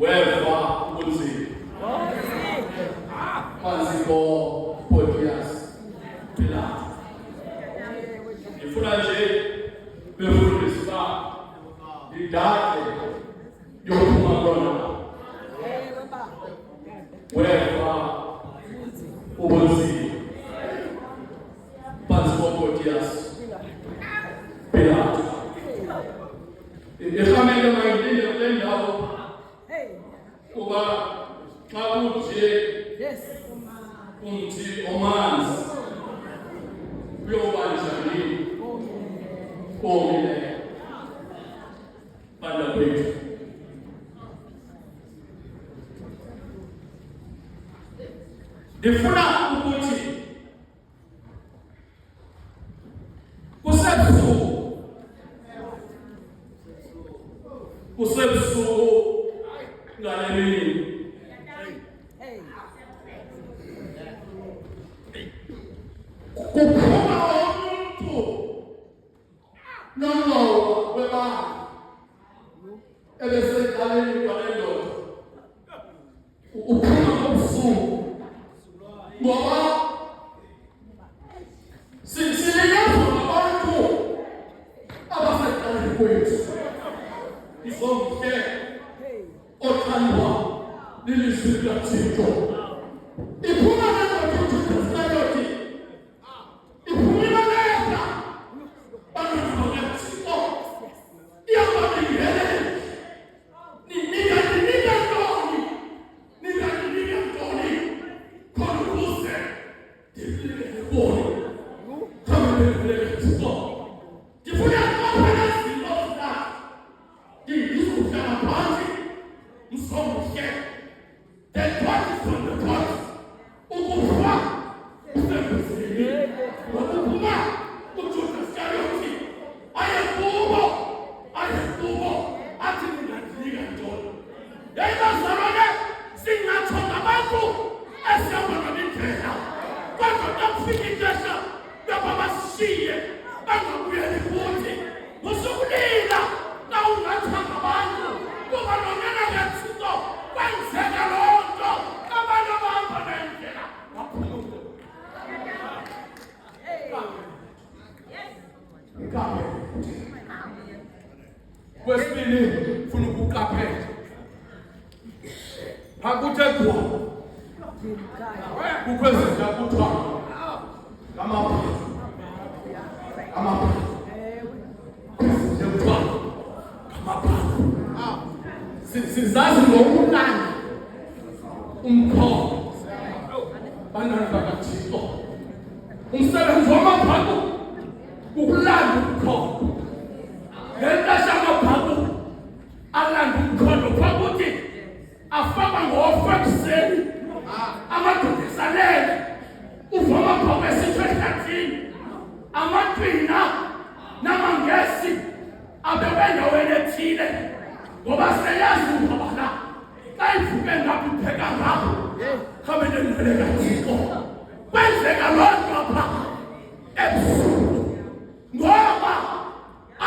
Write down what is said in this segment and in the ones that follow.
Weva ubuzi. Maziko podias. Pilar. Ifuna nje befundisa idade yokuphuma kona. Weva ubuzi. Maziko podias. Pilar. Ikamenda maidini lendawo. Kuba kabuje. Yes. Umthi omanzi. Uyobanja omile. Banda kwethu. Ndifuna ukuthi kusebusuku ngalemini kuphuma umuntu nongowa webala ebesedaleni kwalendoda uphuma ngobusuku ngoba sileyazo abantu abasedaleni kwethu isomke othandwa lilizwi likaThixo iphuma nangokuthi iphumile leta abantu bakaThixo iyababingele ninika ntoni khona ukuze ndifike kubona khamele Thixo ndifuna kwaphela izinto zakhe ndizukufika phansi msomke the thought from the thought ukufa usembenzile ngokuphuma uJudas Iscariot ayekubo athi ningandinika ntoni yayibazalwane singathonga abantu esihamba ngamindlela kodwa nakufika ixesha loba basishiye bangabuyeli futhi usukulila na ungathanga abantu kuba nonyana kaThixo kwenzeka loo nto abantu abahamba nendlela baphumule. Kwesibili funa ukuqaphela akuthe kuwa kukwezinto kuthiwa sizazi ngokulanda umkhondo bantwana bakaThixo umsebenzi wamabhaku ukulanda umkhondo ngexesha amabhaku alanda umkhondo kwakuthi afakwa ngofekuseni amadoda esalele uva amabhaku esitho ehlathini amagqina namangesi abekwe endaweni ethile ngoba seyazi ukubana xa ivuke ngapha ipheka ngapho khabe nendlela kaThixo kwenzeka loo nto apha ebusuku ngoba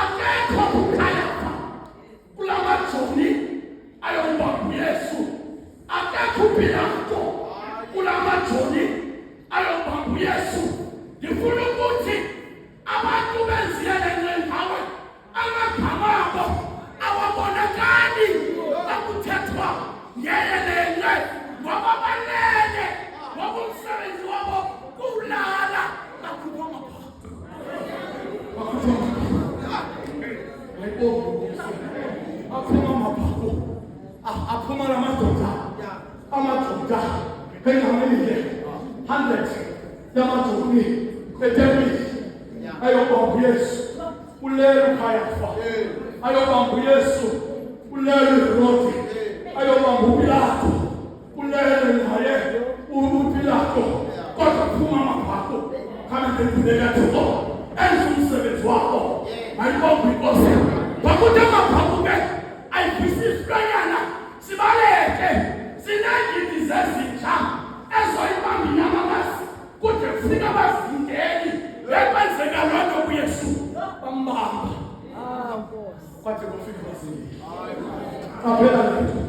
akekho kukhanya kula majoni ayombamba uYesu akekho uPilato kula majoni ayombamba uYesu ndifuna ukuthi abantu benziyele ngendawo amagama abo awabonakali akuthethwa ngeyelenye ngoba balele ngoba umsebenzi wabo kulala bakhuluma aphuma amadoda engamelile 100 yamajoni eTembile ayobamba uYesu ulele uKayafa ayobamba uYesu ulele uHerodi ayobamba uPilato ulele naye uPilato kodwa phuma amabhako kama ndibuleka Thixo enza umsebenzi wakho mayibonge inkosi bakuthi amabhako ke ayibhisiswanyana sibaleke sinendidi zezinja ezoyibamba inyamakazi kude kufika abazingeli bekwenzeka loo nto kuYesu bambamba kwathi kufika abazingeli qaphela lethu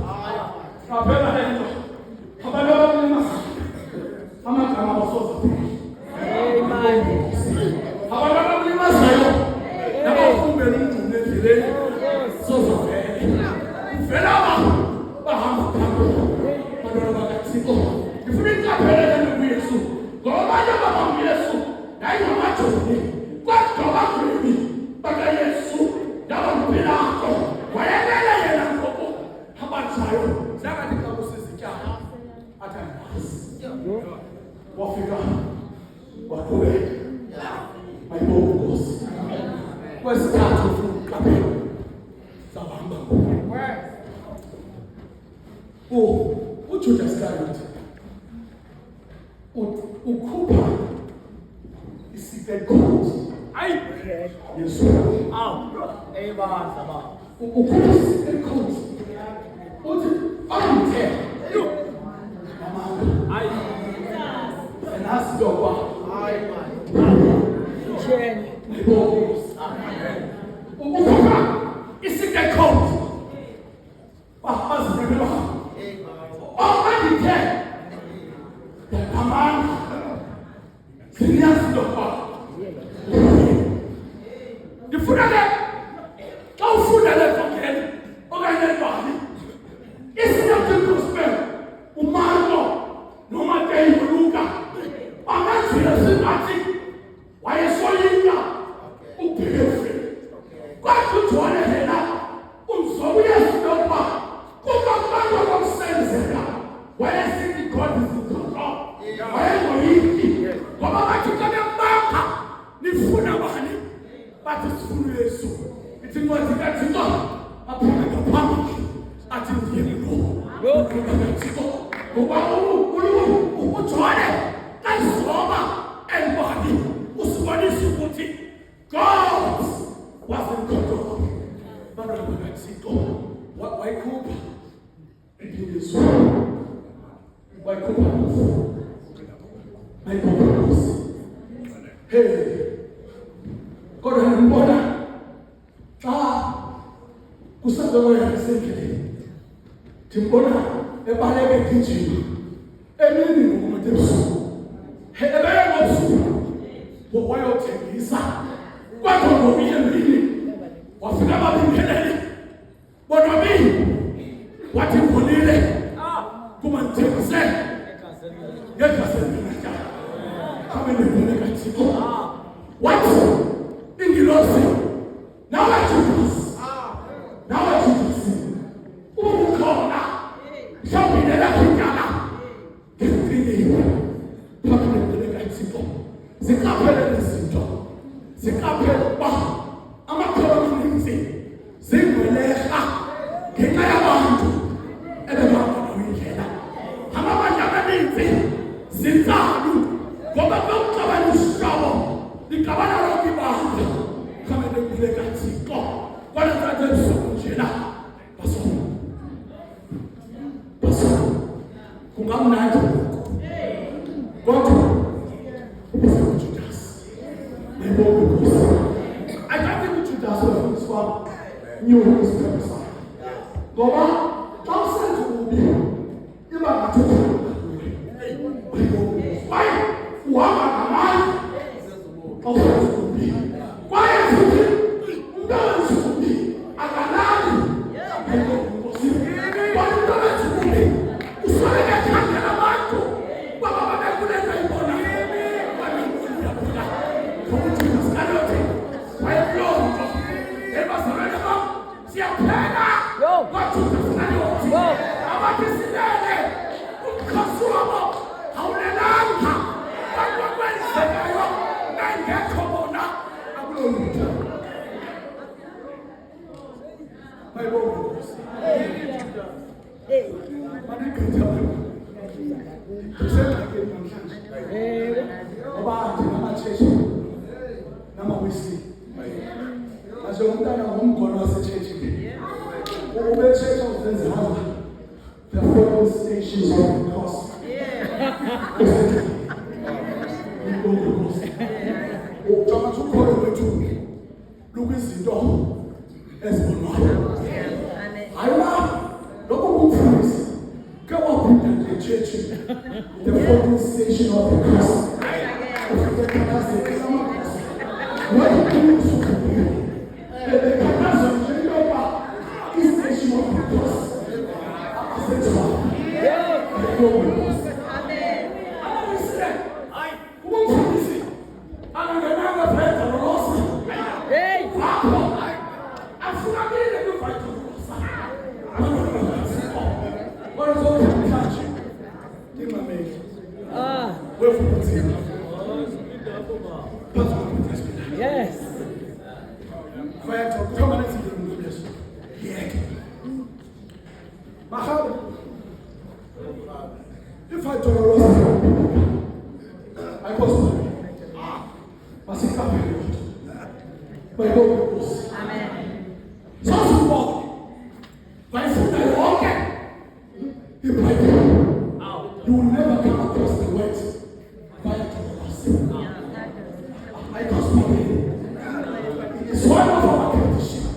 Yes. If I dororosa, I was my God. Amen. So small. My food I walk in my you will never come across the words via dororosa. I cost my way. It's one of our conditions.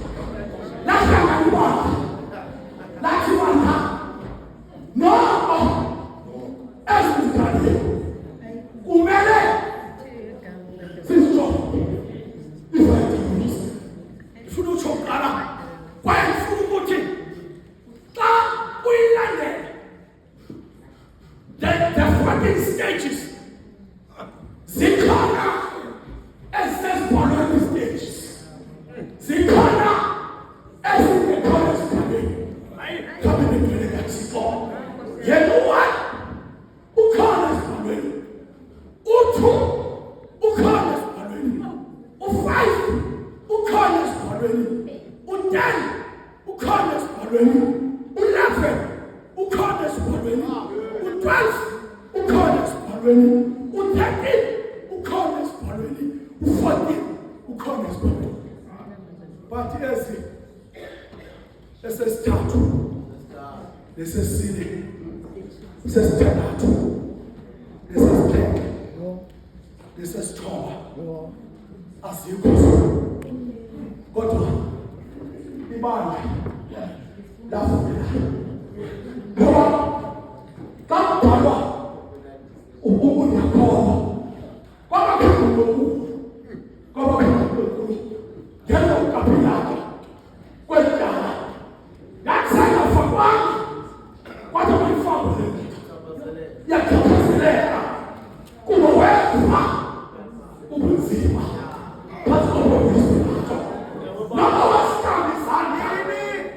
That's how I want. That's you want that. No. As we can do. Umele. Since job. If I do this. If you don't choke, why are you looking? That we landed. The 14 stages. Zikana. SS Baroni stages. Zikana. SS the college coming in the Mexico. You know what? Ukanas Baroni. Utu. Ukanas Baroni. U5. Ukanas Baroni. U10. Ukanas Baroni. U11. Ukanas Baroni. U12. Ukanas Baroni. U13. Ukanas Baroni. U14. Ukanas Baroni. But yes, this is tattoo. This is city. This is tattoo. This is cake. This is trauma. As you go, go to the man. Go on. Come power. Open your call. Come on. Get out of the well done. That side of a one. What are we following? You come there. Go away. Open Zima. What's over this? No one's coming, son.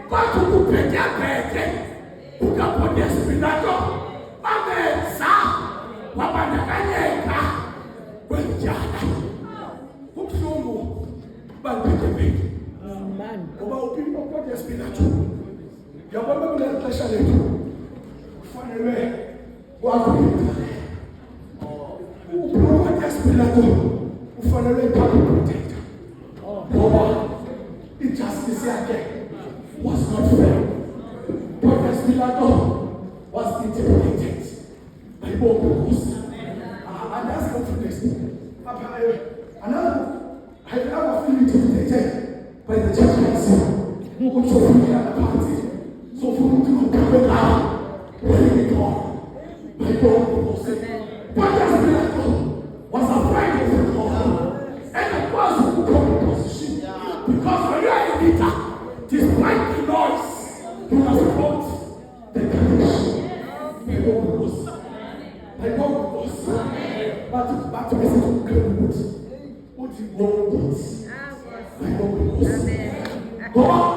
But to put your bed. Put up on this spinato. My man, son. Papa, the Canada. Well done. Who's no more? But about people put their spinato. Your mother will have pleasure in finally, what will you who put their spinato? Who finally can't protect. Injustice again was not fair. But the spinato was intimidated by both. And that's confidence. I have feeling intimidated by the church council, who so from the other party, so from the people now, where we go. My God was saying, but that's miracle was afraid of the God, and the person who come in position, because when you are a leader, despite the noise, you must vote the condition. My God was, but to listen to good. What you want is go on.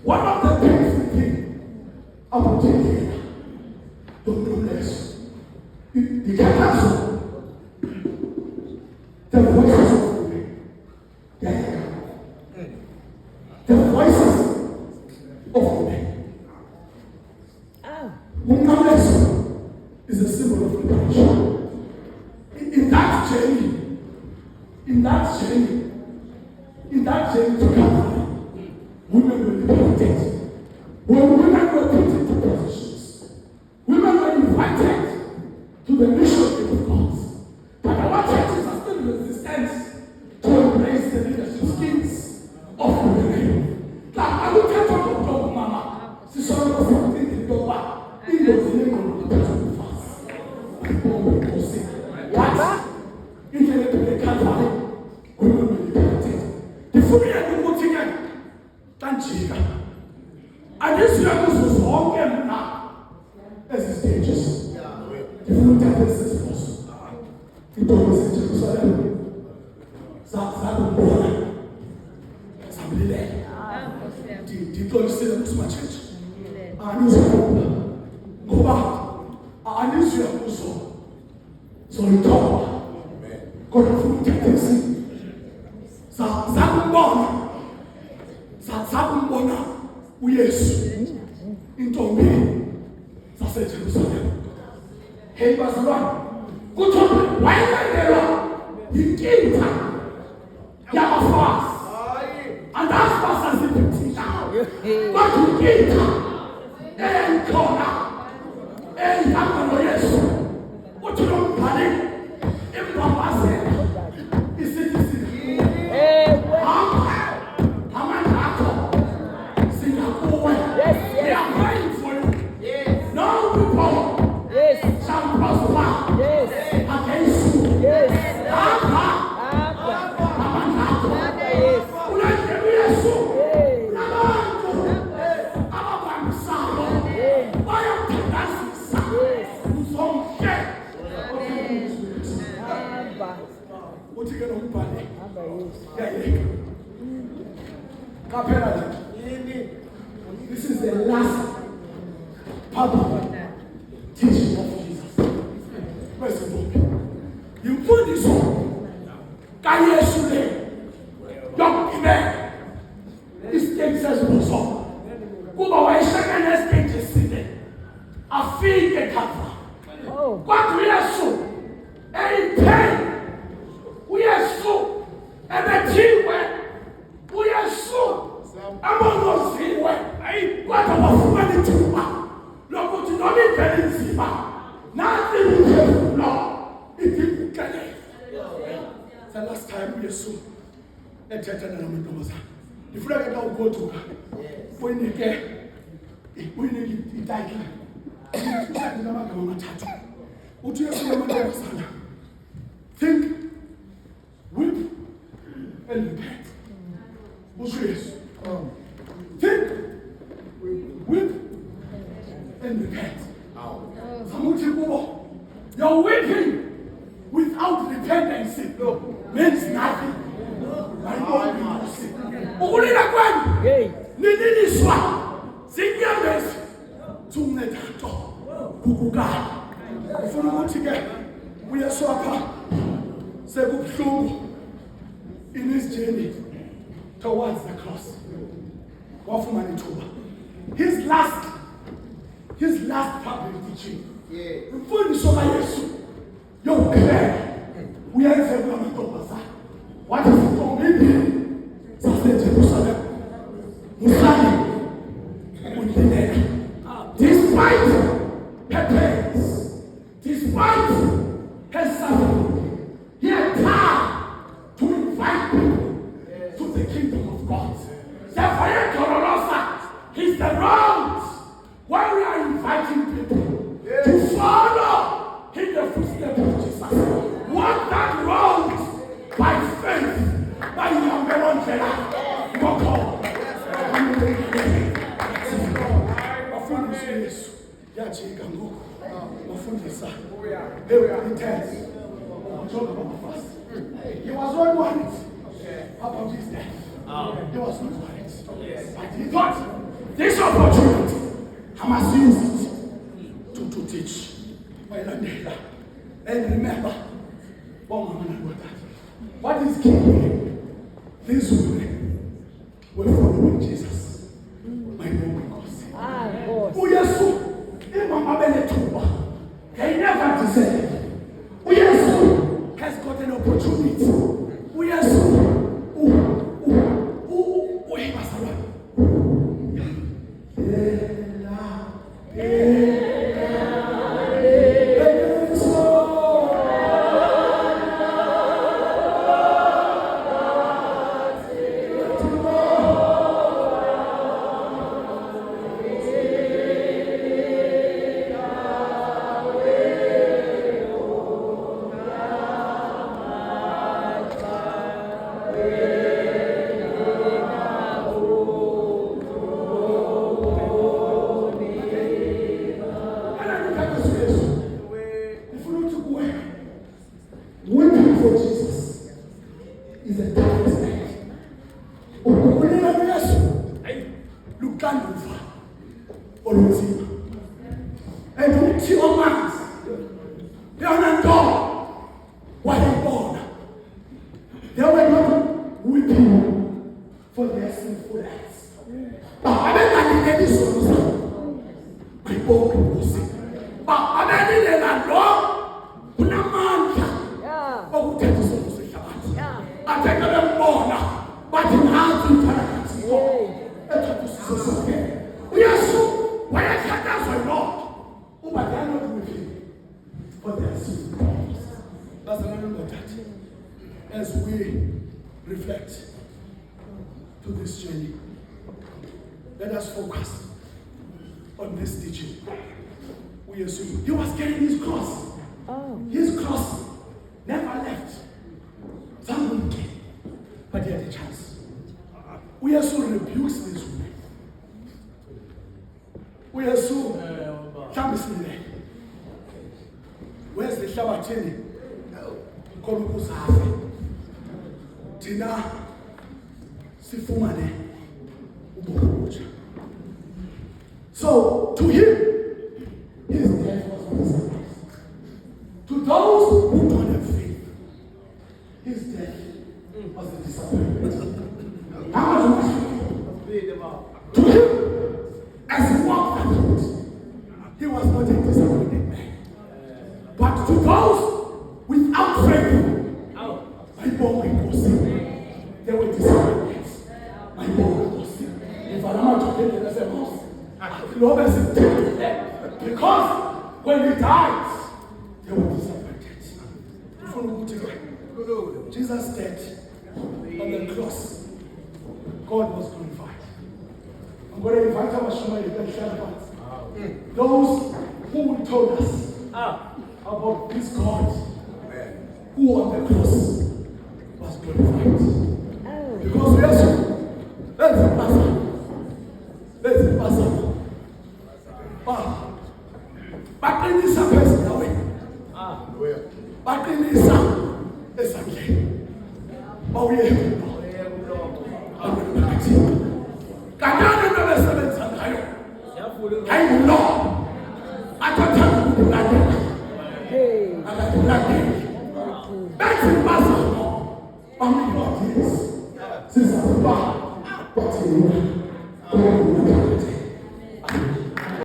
One of the painful things about it, don't know less. The council, the voices of women, the voices of women. Womanless is a symbol of liberation. In that journey to Calvary, women were liberated. When women were put into positions, women were invited to the mission of God. But our churches are still resistant to embrace the leadership skills of women. Like I look at your dog, Mama, she's sorry for something in the dog, in the name of the person fast. People will say, what? Into the Calvary, women will be liberated. The food we are going to get, thank you. And this year was long and now. As it stages. If you look at this, it's also. It always is Jerusalem. Some born. Somebody there. The God is still in my church. And he's go back. And this year also. So you talk. God of look at this. Some born. Yes, into me. That's Jerusalem. Hey, Barcelona. Good on. Why am I there? You came you have a fast. And that's fast as it is now. But you came and corner. And I'm yes. What you don't panic. If Papa said, is it this is the last public teaching of Jesus. Where's the book? You put this on. Can you shoot young man? This takes us also. Go away, second stage is sitting. I feel the cover. What we are so, a pain. We are so, and the team we are so. Among us, what about money to look to not be very simple. Nothing will no. It is good. The last time we saw a gentleman, if we don't go to when you get when you die, think, weep, and repent. Who's this? Think, weep, and repent. You're weeping without repentance means nothing. Only the one. Nini Swa. Senior best. Tumnetato. Kukuga. For the Motiga, we are so apart. Sebu in his journey towards the cross. Manitoba. His last public teaching. Before the Somayesu, yo, we are in Manitoba. What is it for me? That's Jerusalem. Musani. Despite her pains, despite her suffering, he had time to invite people to the kingdom of God. Therefore, dororosa, he's the road where we are inviting people to follow in the footsteps of Jesus. Walk that road by faith, by your memory. Walk on. He was not worried about his death. He was not worried. But he thought this opportunity, I must use it to teach. And remember, what is key? These women were following Jesus. My name was. Oh, yes, they never deserve. We has got an opportunity. We are so. olunzima. And uthi omanzi yona nto wayibona. They were not weeping for their sinful acts. Abengalingeni izono zabo. Bayibona inkosi. Abenilena lo kunamandla okuthetha izono zehlabathi. Atheke bembona bathi nansi iphakathi ethatha usizo sonke. uYesu wayekhathazwa yilonto. Uba they are not weeping for their sin. That's another matter. As we reflect to this journey, let us focus on this teaching. He was carrying his cross. His cross never left. Someone came, but he had a chance. We also rebukes this woman. We also where's the Shabbatini? Tina sifumane ubukhuluja. So to him, his death was not a surprise. To those who don't have faith, his death was a disappointment. To him, as he walked that road, he was not a disappointed man. But to those without faith, they were disappointed. My God was sick. If I'm not to take the house, because when he died, they were disappointed. Jesus died on the cross. God was glorified. I'm going to invite our Shema to share parts. Those who told us about this God who on the cross was glorified. Because we also, let's pass up. But in this person away. But in this is again. But we have I know. I don't have to that's impossible. Only God is. Since I'm back, but